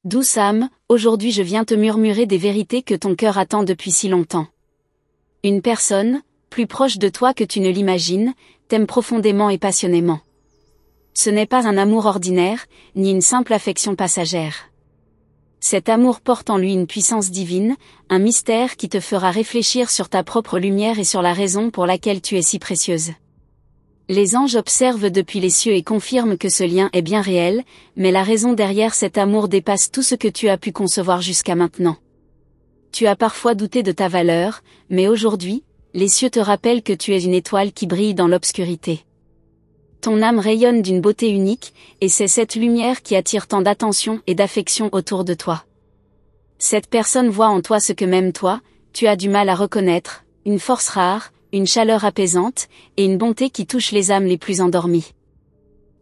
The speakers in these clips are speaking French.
Douce âme, aujourd'hui je viens te murmurer des vérités que ton cœur attend depuis si longtemps. Une personne, plus proche de toi que tu ne l'imagines, t'aime profondément et passionnément. Ce n'est pas un amour ordinaire, ni une simple affection passagère. Cet amour porte en lui une puissance divine, un mystère qui te fera réfléchir sur ta propre lumière et sur la raison pour laquelle tu es si précieuse. Les anges observent depuis les cieux et confirment que ce lien est bien réel, mais la raison derrière cet amour dépasse tout ce que tu as pu concevoir jusqu'à maintenant. Tu as parfois douté de ta valeur, mais aujourd'hui, les cieux te rappellent que tu es une étoile qui brille dans l'obscurité. Ton âme rayonne d'une beauté unique, et c'est cette lumière qui attire tant d'attention et d'affection autour de toi. Cette personne voit en toi ce que même toi, tu as du mal à reconnaître, une force rare, une chaleur apaisante, et une bonté qui touche les âmes les plus endormies.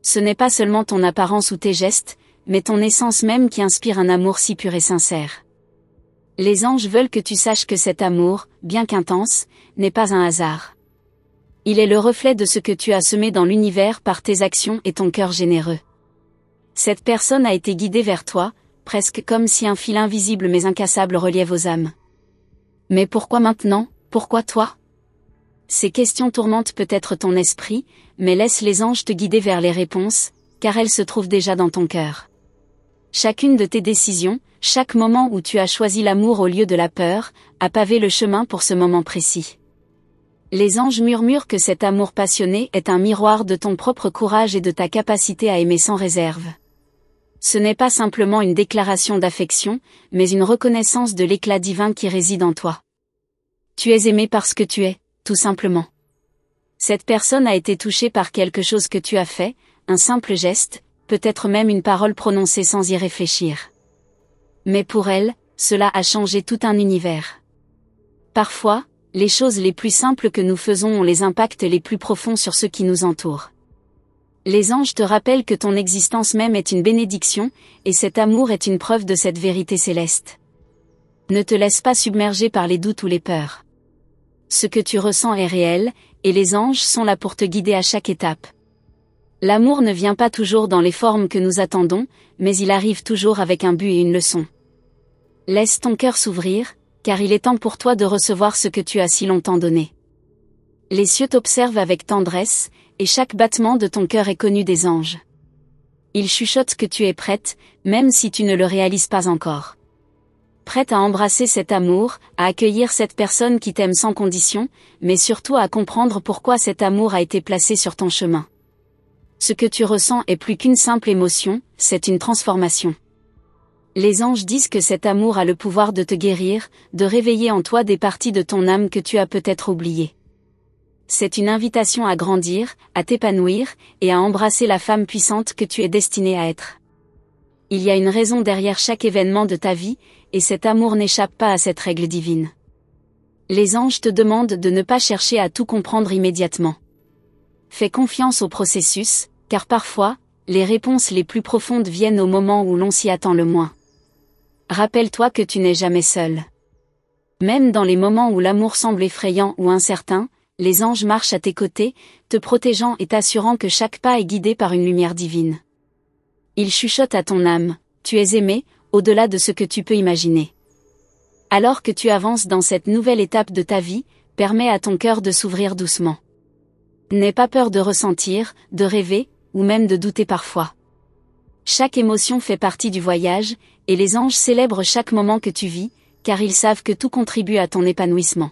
Ce n'est pas seulement ton apparence ou tes gestes, mais ton essence même qui inspire un amour si pur et sincère. Les anges veulent que tu saches que cet amour, bien qu'intense, n'est pas un hasard. Il est le reflet de ce que tu as semé dans l'univers par tes actions et ton cœur généreux. Cette personne a été guidée vers toi, presque comme si un fil invisible mais incassable reliait vos âmes. Mais pourquoi maintenant, pourquoi toi ? Ces questions tourmentent peut-être ton esprit, mais laisse les anges te guider vers les réponses, car elles se trouvent déjà dans ton cœur. Chacune de tes décisions, chaque moment où tu as choisi l'amour au lieu de la peur, a pavé le chemin pour ce moment précis. Les anges murmurent que cet amour passionné est un miroir de ton propre courage et de ta capacité à aimer sans réserve. Ce n'est pas simplement une déclaration d'affection, mais une reconnaissance de l'éclat divin qui réside en toi. Tu es aimé parce que tu es, tout simplement. Cette personne a été touchée par quelque chose que tu as fait, un simple geste, peut-être même une parole prononcée sans y réfléchir. Mais pour elle, cela a changé tout un univers. Parfois, les choses les plus simples que nous faisons ont les impacts les plus profonds sur ceux qui nous entourent. Les anges te rappellent que ton existence même est une bénédiction, et cet amour est une preuve de cette vérité céleste. Ne te laisse pas submerger par les doutes ou les peurs. Ce que tu ressens est réel, et les anges sont là pour te guider à chaque étape. L'amour ne vient pas toujours dans les formes que nous attendons, mais il arrive toujours avec un but et une leçon. Laisse ton cœur s'ouvrir, car il est temps pour toi de recevoir ce que tu as si longtemps donné. Les cieux t'observent avec tendresse, et chaque battement de ton cœur est connu des anges. Ils chuchotent que tu es prête, même si tu ne le réalises pas encore. Prête à embrasser cet amour, à accueillir cette personne qui t'aime sans condition, mais surtout à comprendre pourquoi cet amour a été placé sur ton chemin. Ce que tu ressens est plus qu'une simple émotion, c'est une transformation. Les anges disent que cet amour a le pouvoir de te guérir, de réveiller en toi des parties de ton âme que tu as peut-être oubliées. C'est une invitation à grandir, à t'épanouir, et à embrasser la femme puissante que tu es destinée à être. Il y a une raison derrière chaque événement de ta vie, et cet amour n'échappe pas à cette règle divine. Les anges te demandent de ne pas chercher à tout comprendre immédiatement. Fais confiance au processus, car parfois, les réponses les plus profondes viennent au moment où l'on s'y attend le moins. Rappelle-toi que tu n'es jamais seul. Même dans les moments où l'amour semble effrayant ou incertain, les anges marchent à tes côtés, te protégeant et t'assurant que chaque pas est guidé par une lumière divine. Ils chuchotent à ton âme, tu es aimé, au-delà de ce que tu peux imaginer. Alors que tu avances dans cette nouvelle étape de ta vie, permets à ton cœur de s'ouvrir doucement. N'aie pas peur de ressentir, de rêver, ou même de douter parfois. Chaque émotion fait partie du voyage, et les anges célèbrent chaque moment que tu vis, car ils savent que tout contribue à ton épanouissement.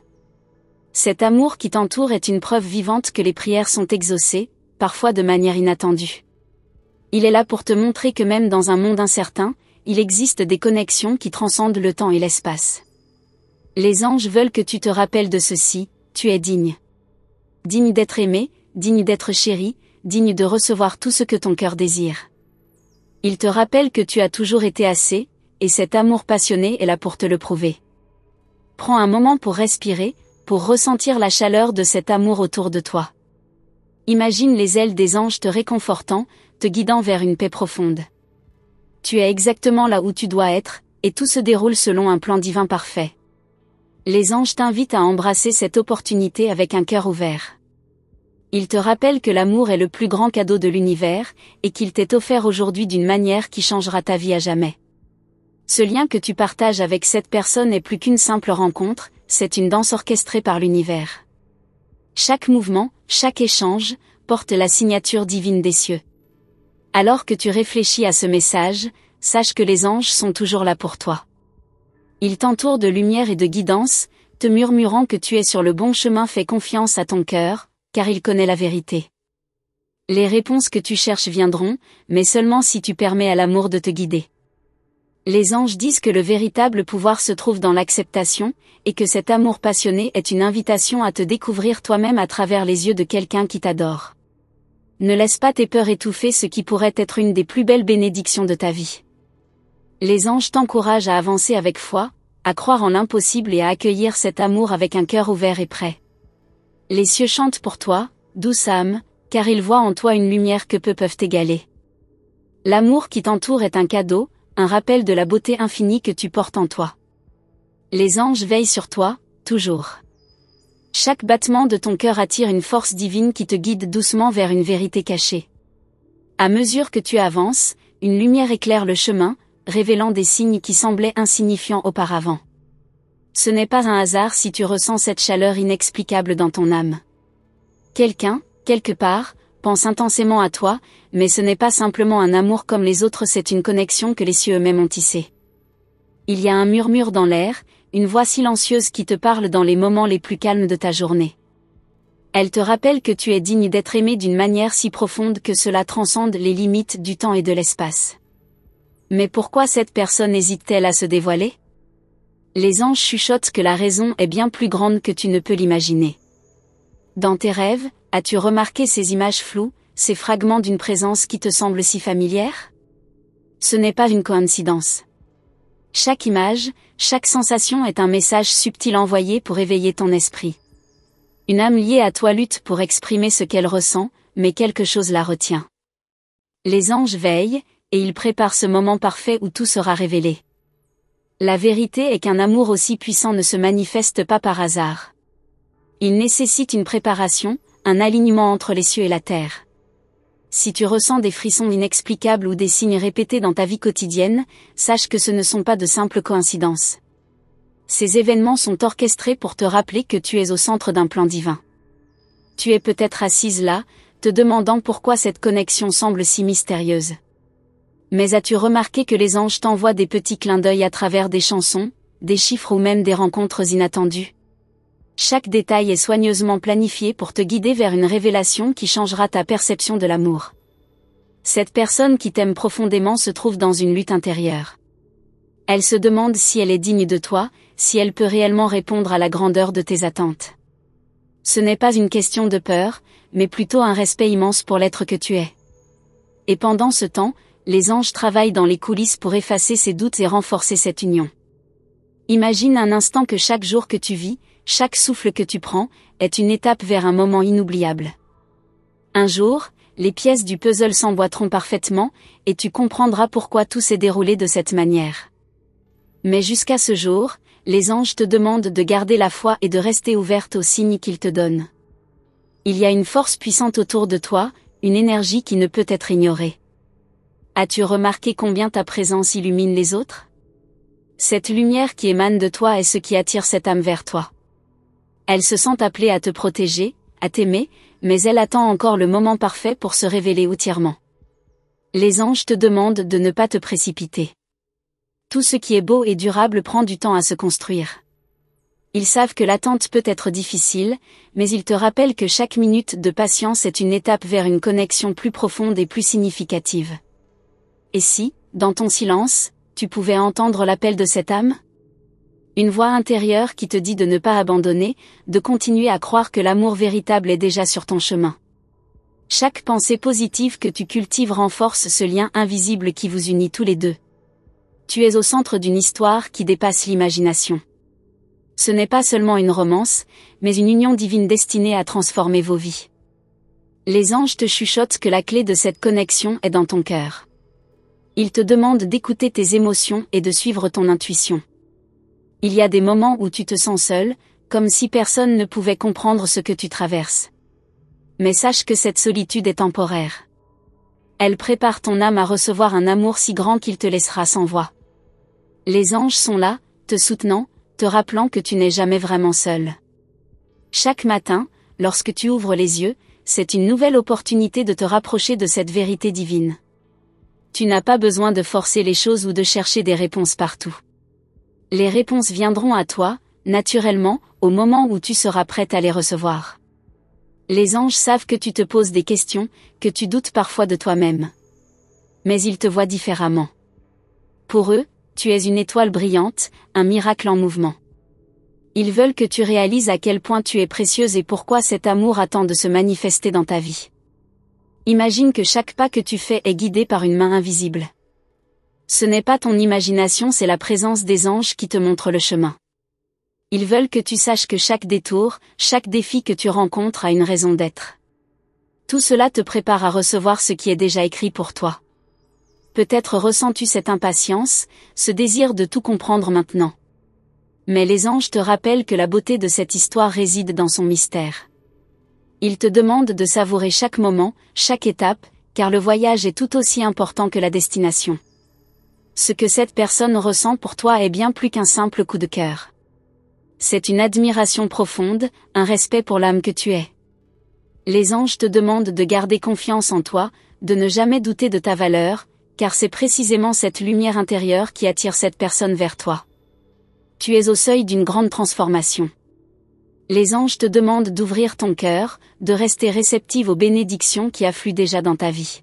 Cet amour qui t'entoure est une preuve vivante que les prières sont exaucées, parfois de manière inattendue. Il est là pour te montrer que même dans un monde incertain, il existe des connexions qui transcendent le temps et l'espace. Les anges veulent que tu te rappelles de ceci, tu es digne. Digne d'être aimé, digne d'être chéri, digne de recevoir tout ce que ton cœur désire. Ils te rappellent que tu as toujours été assez, et cet amour passionné est là pour te le prouver. Prends un moment pour respirer, pour ressentir la chaleur de cet amour autour de toi. Imagine les ailes des anges te réconfortant, te guidant vers une paix profonde. Tu es exactement là où tu dois être, et tout se déroule selon un plan divin parfait. Les anges t'invitent à embrasser cette opportunité avec un cœur ouvert. Ils te rappellent que l'amour est le plus grand cadeau de l'univers, et qu'il t'est offert aujourd'hui d'une manière qui changera ta vie à jamais. Ce lien que tu partages avec cette personne est plus qu'une simple rencontre, c'est une danse orchestrée par l'univers. Chaque mouvement, chaque échange, porte la signature divine des cieux. Alors que tu réfléchis à ce message, sache que les anges sont toujours là pour toi. Ils t'entourent de lumière et de guidance, te murmurant que tu es sur le bon chemin. Fais confiance à ton cœur, car il connaît la vérité. Les réponses que tu cherches viendront, mais seulement si tu permets à l'amour de te guider. Les anges disent que le véritable pouvoir se trouve dans l'acceptation, et que cet amour passionné est une invitation à te découvrir toi-même à travers les yeux de quelqu'un qui t'adore. Ne laisse pas tes peurs étouffer ce qui pourrait être une des plus belles bénédictions de ta vie. Les anges t'encouragent à avancer avec foi, à croire en l'impossible et à accueillir cet amour avec un cœur ouvert et prêt. Les cieux chantent pour toi, douce âme, car ils voient en toi une lumière que peu peuvent égaler. L'amour qui t'entoure est un cadeau, un rappel de la beauté infinie que tu portes en toi. Les anges veillent sur toi, toujours. Chaque battement de ton cœur attire une force divine qui te guide doucement vers une vérité cachée. À mesure que tu avances, une lumière éclaire le chemin, révélant des signes qui semblaient insignifiants auparavant. Ce n'est pas un hasard si tu ressens cette chaleur inexplicable dans ton âme. Quelqu'un, quelque part, pense intensément à toi, mais ce n'est pas simplement un amour comme les autres, c'est une connexion que les cieux eux-mêmes ont tissée. Il y a un murmure dans l'air, une voix silencieuse qui te parle dans les moments les plus calmes de ta journée. Elle te rappelle que tu es digne d'être aimé d'une manière si profonde que cela transcende les limites du temps et de l'espace. Mais pourquoi cette personne hésite-t-elle à se dévoiler ? Les anges chuchotent que la raison est bien plus grande que tu ne peux l'imaginer. Dans tes rêves, as-tu remarqué ces images floues, ces fragments d'une présence qui te semble si familière ? Ce n'est pas une coïncidence. Chaque image, chaque sensation est un message subtil envoyé pour éveiller ton esprit. Une âme liée à toi lutte pour exprimer ce qu'elle ressent, mais quelque chose la retient. Les anges veillent, et ils préparent ce moment parfait où tout sera révélé. La vérité est qu'un amour aussi puissant ne se manifeste pas par hasard. Il nécessite une préparation, un alignement entre les cieux et la terre. Si tu ressens des frissons inexplicables ou des signes répétés dans ta vie quotidienne, sache que ce ne sont pas de simples coïncidences. Ces événements sont orchestrés pour te rappeler que tu es au centre d'un plan divin. Tu es peut-être assise là, te demandant pourquoi cette connexion semble si mystérieuse. Mais as-tu remarqué que les anges t'envoient des petits clins d'œil à travers des chansons, des chiffres ou même des rencontres inattendues ? Chaque détail est soigneusement planifié pour te guider vers une révélation qui changera ta perception de l'amour. Cette personne qui t'aime profondément se trouve dans une lutte intérieure. Elle se demande si elle est digne de toi, si elle peut réellement répondre à la grandeur de tes attentes. Ce n'est pas une question de peur, mais plutôt un respect immense pour l'être que tu es. Et pendant ce temps, les anges travaillent dans les coulisses pour effacer ces doutes et renforcer cette union. Imagine un instant que chaque jour que tu vis, chaque souffle que tu prends, est une étape vers un moment inoubliable. Un jour, les pièces du puzzle s'emboîteront parfaitement, et tu comprendras pourquoi tout s'est déroulé de cette manière. Mais jusqu'à ce jour, les anges te demandent de garder la foi et de rester ouverte aux signes qu'ils te donnent. Il y a une force puissante autour de toi, une énergie qui ne peut être ignorée. As-tu remarqué combien ta présence illumine les autres ? Cette lumière qui émane de toi est ce qui attire cette âme vers toi. Elle se sent appelée à te protéger, à t'aimer, mais elle attend encore le moment parfait pour se révéler entièrement. Les anges te demandent de ne pas te précipiter. Tout ce qui est beau et durable prend du temps à se construire. Ils savent que l'attente peut être difficile, mais ils te rappellent que chaque minute de patience est une étape vers une connexion plus profonde et plus significative. Et si, dans ton silence, tu pouvais entendre l'appel de cette âme ? Une voix intérieure qui te dit de ne pas abandonner, de continuer à croire que l'amour véritable est déjà sur ton chemin. Chaque pensée positive que tu cultives renforce ce lien invisible qui vous unit tous les deux. Tu es au centre d'une histoire qui dépasse l'imagination. Ce n'est pas seulement une romance, mais une union divine destinée à transformer vos vies. Les anges te chuchotent que la clé de cette connexion est dans ton cœur. Ils te demandent d'écouter tes émotions et de suivre ton intuition. Il y a des moments où tu te sens seul, comme si personne ne pouvait comprendre ce que tu traverses. Mais sache que cette solitude est temporaire. Elle prépare ton âme à recevoir un amour si grand qu'il te laissera sans voix. Les anges sont là, te soutenant, te rappelant que tu n'es jamais vraiment seul. Chaque matin, lorsque tu ouvres les yeux, c'est une nouvelle opportunité de te rapprocher de cette vérité divine. Tu n'as pas besoin de forcer les choses ou de chercher des réponses partout. Les réponses viendront à toi, naturellement, au moment où tu seras prête à les recevoir. Les anges savent que tu te poses des questions, que tu doutes parfois de toi-même. Mais ils te voient différemment. Pour eux, tu es une étoile brillante, un miracle en mouvement. Ils veulent que tu réalises à quel point tu es précieuse et pourquoi cet amour attend de se manifester dans ta vie. Imagine que chaque pas que tu fais est guidé par une main invisible. Ce n'est pas ton imagination, c'est la présence des anges qui te montre le chemin. Ils veulent que tu saches que chaque détour, chaque défi que tu rencontres a une raison d'être. Tout cela te prépare à recevoir ce qui est déjà écrit pour toi. Peut-être ressens-tu cette impatience, ce désir de tout comprendre maintenant. Mais les anges te rappellent que la beauté de cette histoire réside dans son mystère. Ils te demandent de savourer chaque moment, chaque étape, car le voyage est tout aussi important que la destination. Ce que cette personne ressent pour toi est bien plus qu'un simple coup de cœur. C'est une admiration profonde, un respect pour l'âme que tu es. Les anges te demandent de garder confiance en toi, de ne jamais douter de ta valeur, car c'est précisément cette lumière intérieure qui attire cette personne vers toi. Tu es au seuil d'une grande transformation. Les anges te demandent d'ouvrir ton cœur, de rester réceptive aux bénédictions qui affluent déjà dans ta vie.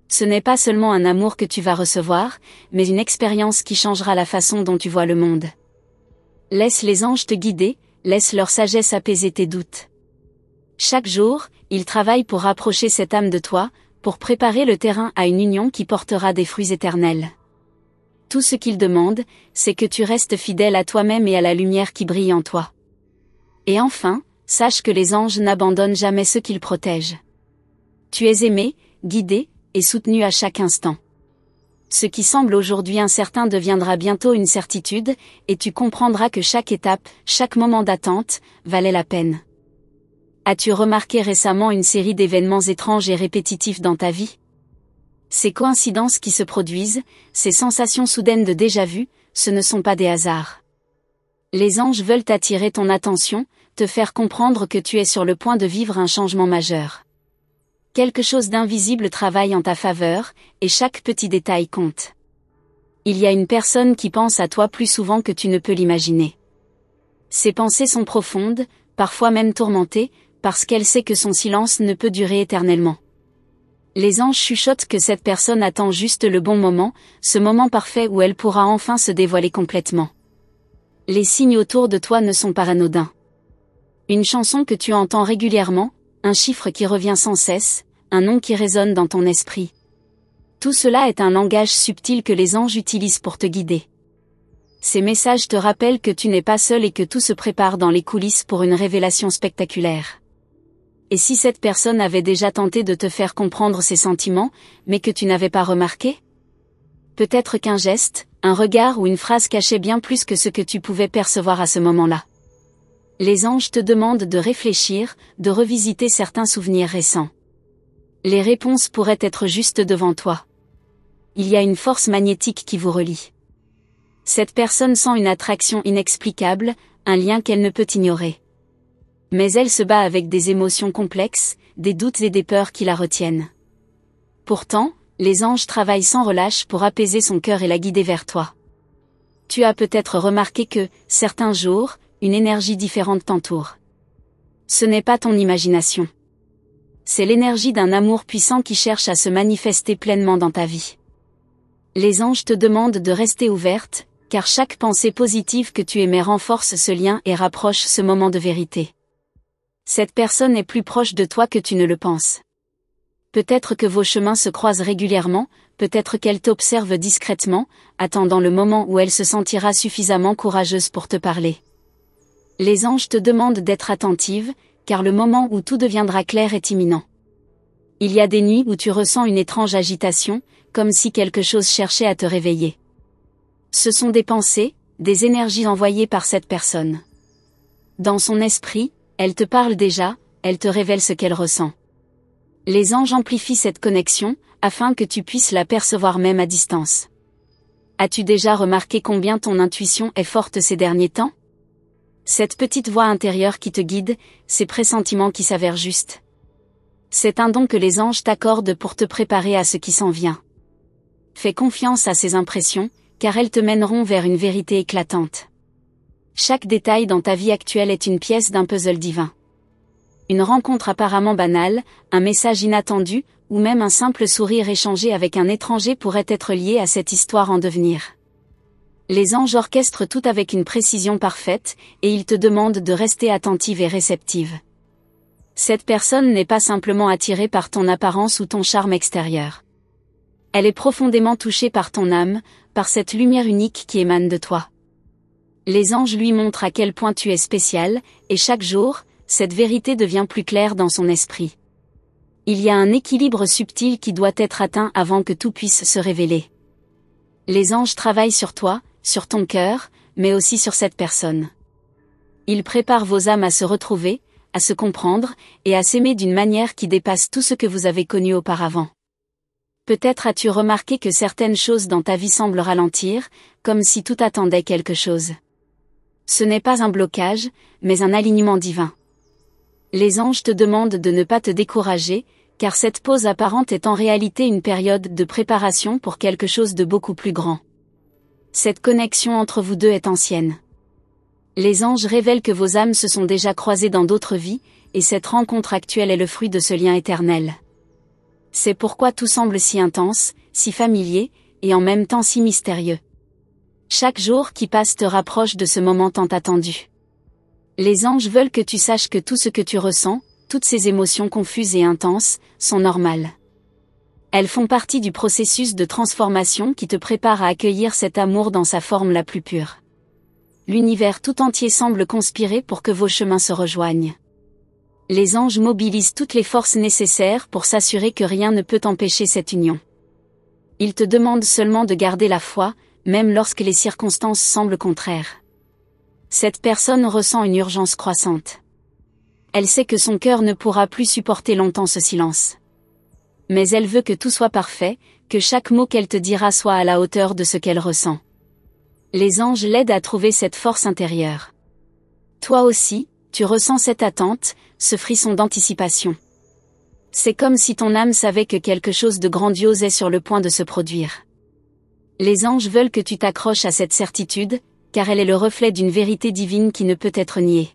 Ce n'est pas seulement un amour que tu vas recevoir, mais une expérience qui changera la façon dont tu vois le monde. Laisse les anges te guider, laisse leur sagesse apaiser tes doutes. Chaque jour, ils travaillent pour rapprocher cette âme de toi, pour préparer le terrain à une union qui portera des fruits éternels. Tout ce qu'ils demandent, c'est que tu restes fidèle à toi-même et à la lumière qui brille en toi. Et enfin, sache que les anges n'abandonnent jamais ceux qu'ils protègent. Tu es aimé, guidé, et soutenu à chaque instant. Ce qui semble aujourd'hui incertain deviendra bientôt une certitude, et tu comprendras que chaque étape, chaque moment d'attente, valait la peine. As-tu remarqué récemment une série d'événements étranges et répétitifs dans ta vie ? Ces coïncidences qui se produisent, ces sensations soudaines de déjà-vu, ce ne sont pas des hasards. Les anges veulent attirer ton attention, te faire comprendre que tu es sur le point de vivre un changement majeur. Quelque chose d'invisible travaille en ta faveur, et chaque petit détail compte. Il y a une personne qui pense à toi plus souvent que tu ne peux l'imaginer. Ses pensées sont profondes, parfois même tourmentées, parce qu'elle sait que son silence ne peut durer éternellement. Les anges chuchotent que cette personne attend juste le bon moment, ce moment parfait où elle pourra enfin se dévoiler complètement. Les signes autour de toi ne sont pas anodins. Une chanson que tu entends régulièrement, un chiffre qui revient sans cesse, un nom qui résonne dans ton esprit. Tout cela est un langage subtil que les anges utilisent pour te guider. Ces messages te rappellent que tu n'es pas seul et que tout se prépare dans les coulisses pour une révélation spectaculaire. Et si cette personne avait déjà tenté de te faire comprendre ses sentiments, mais que tu n'avais pas remarqué ? Peut-être qu'un geste, un regard ou une phrase cachait bien plus que ce que tu pouvais percevoir à ce moment-là. Les anges te demandent de réfléchir, de revisiter certains souvenirs récents. Les réponses pourraient être juste devant toi. Il y a une force magnétique qui vous relie. Cette personne sent une attraction inexplicable, un lien qu'elle ne peut ignorer. Mais elle se bat avec des émotions complexes, des doutes et des peurs qui la retiennent. Pourtant, les anges travaillent sans relâche pour apaiser son cœur et la guider vers toi. Tu as peut-être remarqué que, certains jours, une énergie différente t'entoure. Ce n'est pas ton imagination. C'est l'énergie d'un amour puissant qui cherche à se manifester pleinement dans ta vie. Les anges te demandent de rester ouverte, car chaque pensée positive que tu émets renforce ce lien et rapproche ce moment de vérité. Cette personne est plus proche de toi que tu ne le penses. Peut-être que vos chemins se croisent régulièrement, peut-être qu'elle t'observe discrètement, attendant le moment où elle se sentira suffisamment courageuse pour te parler. Les anges te demandent d'être attentive, car le moment où tout deviendra clair est imminent. Il y a des nuits où tu ressens une étrange agitation, comme si quelque chose cherchait à te réveiller. Ce sont des pensées, des énergies envoyées par cette personne. Dans son esprit, elle te parle déjà, elle te révèle ce qu'elle ressent. Les anges amplifient cette connexion, afin que tu puisses la percevoir même à distance. As-tu déjà remarqué combien ton intuition est forte ces derniers temps? Cette petite voix intérieure qui te guide, ces pressentiments qui s'avèrent justes. C'est un don que les anges t'accordent pour te préparer à ce qui s'en vient. Fais confiance à ces impressions, car elles te mèneront vers une vérité éclatante. Chaque détail dans ta vie actuelle est une pièce d'un puzzle divin. Une rencontre apparemment banale, un message inattendu, ou même un simple sourire échangé avec un étranger pourrait être lié à cette histoire en devenir. Les anges orchestrent tout avec une précision parfaite, et ils te demandent de rester attentive et réceptive. Cette personne n'est pas simplement attirée par ton apparence ou ton charme extérieur. Elle est profondément touchée par ton âme, par cette lumière unique qui émane de toi. Les anges lui montrent à quel point tu es spécial, et chaque jour, cette vérité devient plus claire dans son esprit. Il y a un équilibre subtil qui doit être atteint avant que tout puisse se révéler. Les anges travaillent sur toi, sur ton cœur, mais aussi sur cette personne. Ils préparent vos âmes à se retrouver, à se comprendre, et à s'aimer d'une manière qui dépasse tout ce que vous avez connu auparavant. Peut-être as-tu remarqué que certaines choses dans ta vie semblent ralentir, comme si tout attendait quelque chose. Ce n'est pas un blocage, mais un alignement divin. Les anges te demandent de ne pas te décourager, car cette pause apparente est en réalité une période de préparation pour quelque chose de beaucoup plus grand. Cette connexion entre vous deux est ancienne. Les anges révèlent que vos âmes se sont déjà croisées dans d'autres vies, et cette rencontre actuelle est le fruit de ce lien éternel. C'est pourquoi tout semble si intense, si familier, et en même temps si mystérieux. Chaque jour qui passe te rapproche de ce moment tant attendu. Les anges veulent que tu saches que tout ce que tu ressens, toutes ces émotions confuses et intenses, sont normales. Elles font partie du processus de transformation qui te prépare à accueillir cet amour dans sa forme la plus pure. L'univers tout entier semble conspirer pour que vos chemins se rejoignent. Les anges mobilisent toutes les forces nécessaires pour s'assurer que rien ne peut empêcher cette union. Ils te demandent seulement de garder la foi, même lorsque les circonstances semblent contraires. Cette personne ressent une urgence croissante. Elle sait que son cœur ne pourra plus supporter longtemps ce silence. Mais elle veut que tout soit parfait, que chaque mot qu'elle te dira soit à la hauteur de ce qu'elle ressent. Les anges l'aident à trouver cette force intérieure. Toi aussi, tu ressens cette attente, ce frisson d'anticipation. C'est comme si ton âme savait que quelque chose de grandiose est sur le point de se produire. Les anges veulent que tu t'accroches à cette certitude, car elle est le reflet d'une vérité divine qui ne peut être niée.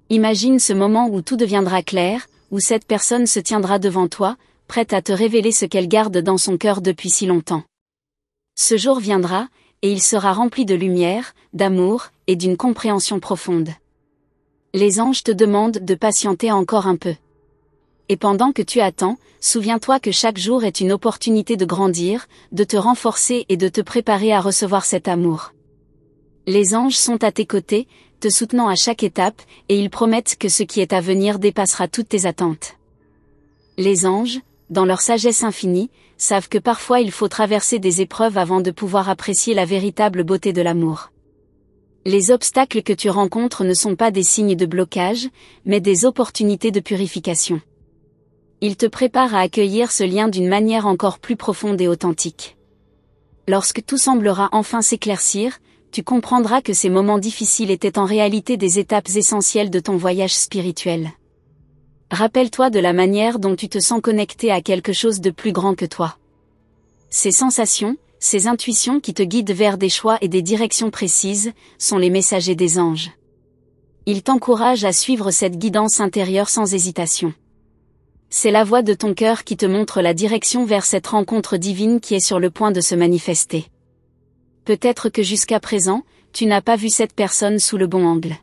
Imagine ce moment où tout deviendra clair, où cette personne se tiendra devant toi, prête à te révéler ce qu'elle garde dans son cœur depuis si longtemps. Ce jour viendra, et il sera rempli de lumière, d'amour, et d'une compréhension profonde. Les anges te demandent de patienter encore un peu. Et pendant que tu attends, souviens-toi que chaque jour est une opportunité de grandir, de te renforcer et de te préparer à recevoir cet amour. Les anges sont à tes côtés, te soutenant à chaque étape, et ils promettent que ce qui est à venir dépassera toutes tes attentes. Les anges, dans leur sagesse infinie, savent que parfois il faut traverser des épreuves avant de pouvoir apprécier la véritable beauté de l'amour. Les obstacles que tu rencontres ne sont pas des signes de blocage, mais des opportunités de purification. Ils te préparent à accueillir ce lien d'une manière encore plus profonde et authentique. Lorsque tout semblera enfin s'éclaircir, tu comprendras que ces moments difficiles étaient en réalité des étapes essentielles de ton voyage spirituel. Rappelle-toi de la manière dont tu te sens connecté à quelque chose de plus grand que toi. Ces sensations, ces intuitions qui te guident vers des choix et des directions précises, sont les messagers des anges. Ils t'encouragent à suivre cette guidance intérieure sans hésitation. C'est la voix de ton cœur qui te montre la direction vers cette rencontre divine qui est sur le point de se manifester. Peut-être que jusqu'à présent, tu n'as pas vu cette personne sous le bon angle.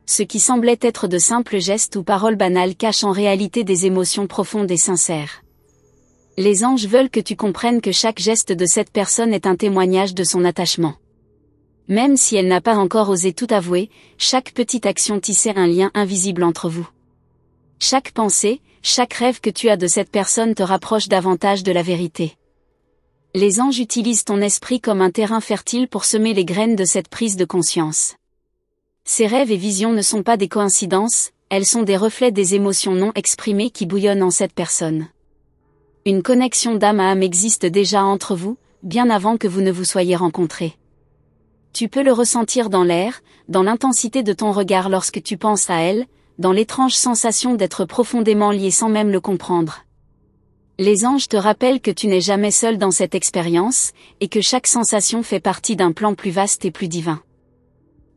Ce qui semblait être de simples gestes ou paroles banales cache en réalité des émotions profondes et sincères. Les anges veulent que tu comprennes que chaque geste de cette personne est un témoignage de son attachement. Même si elle n'a pas encore osé tout avouer, chaque petite action tissait un lien invisible entre vous. Chaque pensée, chaque rêve que tu as de cette personne te rapproche davantage de la vérité. Les anges utilisent ton esprit comme un terrain fertile pour semer les graines de cette prise de conscience. Ces rêves et visions ne sont pas des coïncidences, elles sont des reflets des émotions non exprimées qui bouillonnent en cette personne. Une connexion d'âme à âme existe déjà entre vous, bien avant que vous ne vous soyez rencontrés. Tu peux le ressentir dans l'air, dans l'intensité de ton regard lorsque tu penses à elle, dans l'étrange sensation d'être profondément lié sans même le comprendre. Les anges te rappellent que tu n'es jamais seul dans cette expérience, et que chaque sensation fait partie d'un plan plus vaste et plus divin.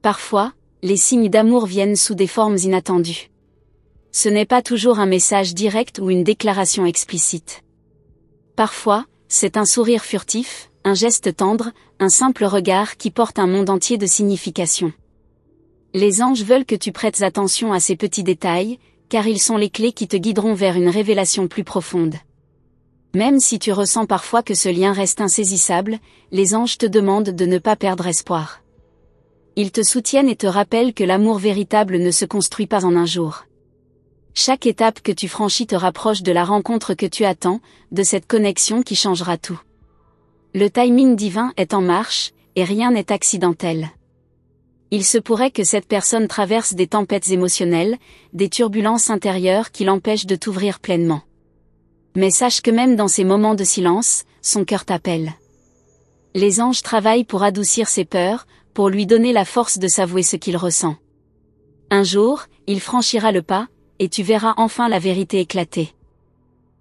Parfois, les signes d'amour viennent sous des formes inattendues. Ce n'est pas toujours un message direct ou une déclaration explicite. Parfois, c'est un sourire furtif, un geste tendre, un simple regard qui porte un monde entier de signification. Les anges veulent que tu prêtes attention à ces petits détails, car ils sont les clés qui te guideront vers une révélation plus profonde. Même si tu ressens parfois que ce lien reste insaisissable, les anges te demandent de ne pas perdre espoir. Ils te soutiennent et te rappellent que l'amour véritable ne se construit pas en un jour. Chaque étape que tu franchis te rapproche de la rencontre que tu attends, de cette connexion qui changera tout. Le timing divin est en marche, et rien n'est accidentel. Il se pourrait que cette personne traverse des tempêtes émotionnelles, des turbulences intérieures qui l'empêchent de t'ouvrir pleinement. Mais sache que même dans ces moments de silence, son cœur t'appelle. Les anges travaillent pour adoucir ses peurs, pour lui donner la force de s'avouer ce qu'il ressent. Un jour, il franchira le pas, et tu verras enfin la vérité éclater.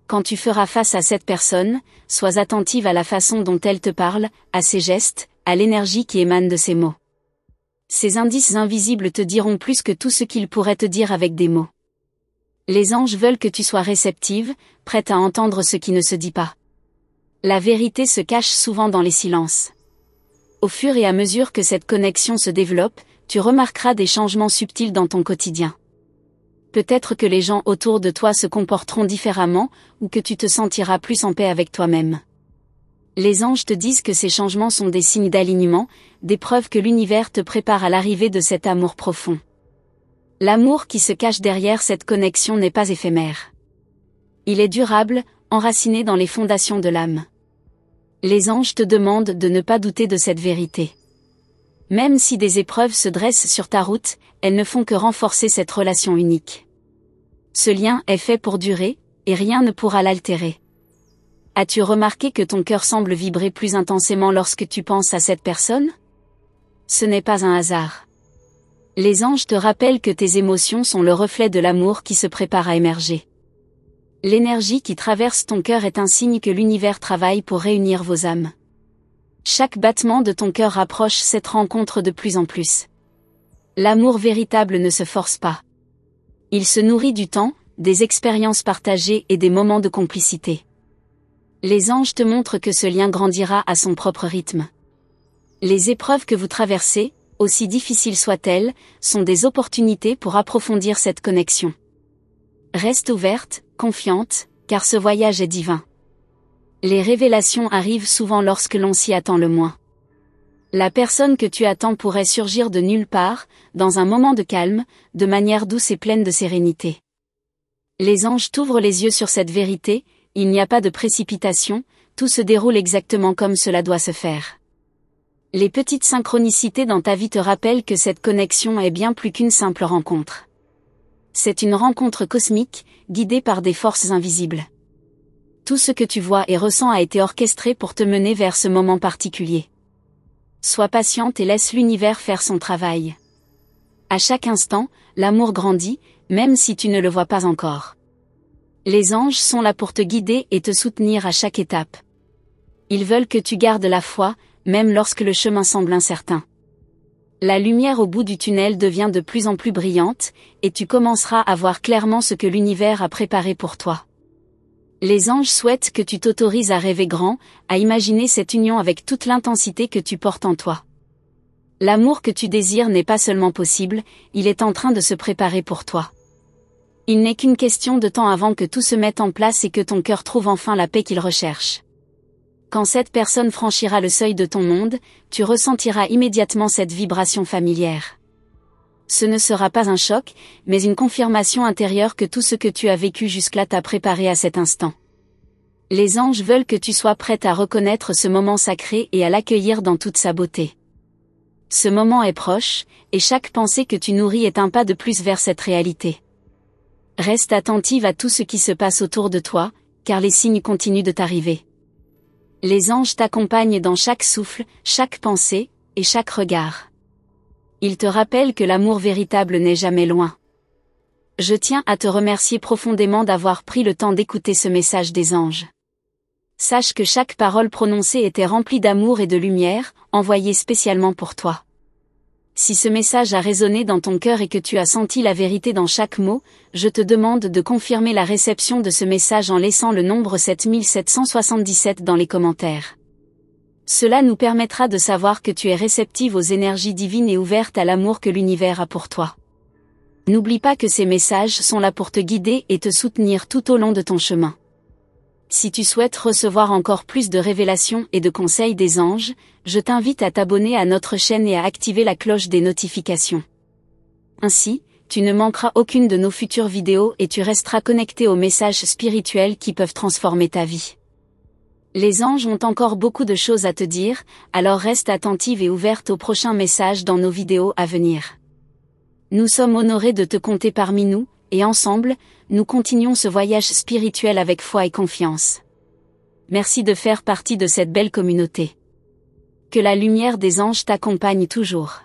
Quand tu feras face à cette personne, sois attentive à la façon dont elle te parle, à ses gestes, à l'énergie qui émane de ses mots. Ces indices invisibles te diront plus que tout ce qu'ils pourraient te dire avec des mots. Les anges veulent que tu sois réceptive, prête à entendre ce qui ne se dit pas. La vérité se cache souvent dans les silences. Au fur et à mesure que cette connexion se développe, tu remarqueras des changements subtils dans ton quotidien. Peut-être que les gens autour de toi se comporteront différemment, ou que tu te sentiras plus en paix avec toi-même. Les anges te disent que ces changements sont des signes d'alignement, des preuves que l'univers te prépare à l'arrivée de cet amour profond. L'amour qui se cache derrière cette connexion n'est pas éphémère. Il est durable, enraciné dans les fondations de l'âme. Les anges te demandent de ne pas douter de cette vérité. Même si des épreuves se dressent sur ta route, elles ne font que renforcer cette relation unique. Ce lien est fait pour durer, et rien ne pourra l'altérer. As-tu remarqué que ton cœur semble vibrer plus intensément lorsque tu penses à cette personne? Ce n'est pas un hasard. Les anges te rappellent que tes émotions sont le reflet de l'amour qui se prépare à émerger. L'énergie qui traverse ton cœur est un signe que l'univers travaille pour réunir vos âmes. Chaque battement de ton cœur rapproche cette rencontre de plus en plus. L'amour véritable ne se force pas. Il se nourrit du temps, des expériences partagées et des moments de complicité. Les anges te montrent que ce lien grandira à son propre rythme. Les épreuves que vous traversez, aussi difficiles soient-elles, sont des opportunités pour approfondir cette connexion. Reste ouverte, confiante, car ce voyage est divin. Les révélations arrivent souvent lorsque l'on s'y attend le moins. La personne que tu attends pourrait surgir de nulle part, dans un moment de calme, de manière douce et pleine de sérénité. Les anges t'ouvrent les yeux sur cette vérité, il n'y a pas de précipitation, tout se déroule exactement comme cela doit se faire. Les petites synchronicités dans ta vie te rappellent que cette connexion est bien plus qu'une simple rencontre. C'est une rencontre cosmique, guidée par des forces invisibles. Tout ce que tu vois et ressens a été orchestré pour te mener vers ce moment particulier. Sois patiente et laisse l'univers faire son travail. À chaque instant, l'amour grandit, même si tu ne le vois pas encore. Les anges sont là pour te guider et te soutenir à chaque étape. Ils veulent que tu gardes la foi, même lorsque le chemin semble incertain. La lumière au bout du tunnel devient de plus en plus brillante, et tu commenceras à voir clairement ce que l'univers a préparé pour toi. Les anges souhaitent que tu t'autorises à rêver grand, à imaginer cette union avec toute l'intensité que tu portes en toi. L'amour que tu désires n'est pas seulement possible, il est en train de se préparer pour toi. Il n'est qu'une question de temps avant que tout se mette en place et que ton cœur trouve enfin la paix qu'il recherche. Quand cette personne franchira le seuil de ton monde, tu ressentiras immédiatement cette vibration familière. Ce ne sera pas un choc, mais une confirmation intérieure que tout ce que tu as vécu jusque-là t'a préparé à cet instant. Les anges veulent que tu sois prête à reconnaître ce moment sacré et à l'accueillir dans toute sa beauté. Ce moment est proche, et chaque pensée que tu nourris est un pas de plus vers cette réalité. Reste attentive à tout ce qui se passe autour de toi, car les signes continuent de t'arriver. Les anges t'accompagnent dans chaque souffle, chaque pensée, et chaque regard. Ils te rappellent que l'amour véritable n'est jamais loin. Je tiens à te remercier profondément d'avoir pris le temps d'écouter ce message des anges. Sache que chaque parole prononcée était remplie d'amour et de lumière, envoyée spécialement pour toi. Si ce message a résonné dans ton cœur et que tu as senti la vérité dans chaque mot, je te demande de confirmer la réception de ce message en laissant le nombre 7777 dans les commentaires. Cela nous permettra de savoir que tu es réceptive aux énergies divines et ouverte à l'amour que l'univers a pour toi. N'oublie pas que ces messages sont là pour te guider et te soutenir tout au long de ton chemin. Si tu souhaites recevoir encore plus de révélations et de conseils des anges, je t'invite à t'abonner à notre chaîne et à activer la cloche des notifications. Ainsi, tu ne manqueras aucune de nos futures vidéos et tu resteras connecté aux messages spirituels qui peuvent transformer ta vie. Les anges ont encore beaucoup de choses à te dire, alors reste attentive et ouverte aux prochains messages dans nos vidéos à venir. Nous sommes honorés de te compter parmi nous, et ensemble, nous continuons ce voyage spirituel avec foi et confiance. Merci de faire partie de cette belle communauté. Que la lumière des anges t'accompagne toujours.